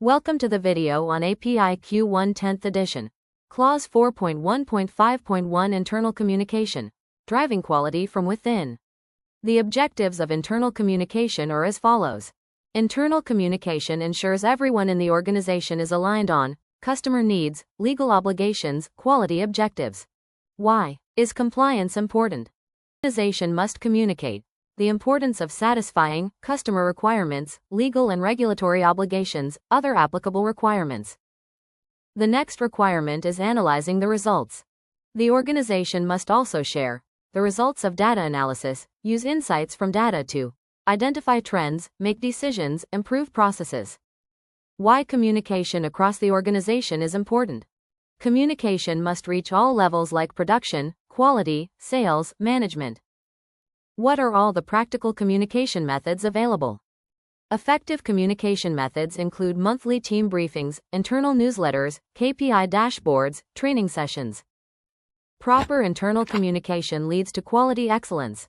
Welcome to the video on API Q1 10th edition. Clause 4.1.5.1 Internal Communication. Driving quality from within. The objectives of internal communication are as follows. Internal communication ensures everyone in the organization is aligned on customer needs, legal obligations, quality objectives. Why is compliance important? The organization must communicate the importance of satisfying customer requirements, legal and regulatory obligations, other applicable requirements. The next requirement is analyzing the results. The organization must also share the results of data analysis, use insights from data to identify trends, make decisions, improve processes. Why communication across the organization is important. Communication must reach all levels like production, quality, sales, management. What are all the practical communication methods available? Effective communication methods include monthly team briefings, internal newsletters, KPI dashboards, training sessions. Proper internal communication leads to quality excellence.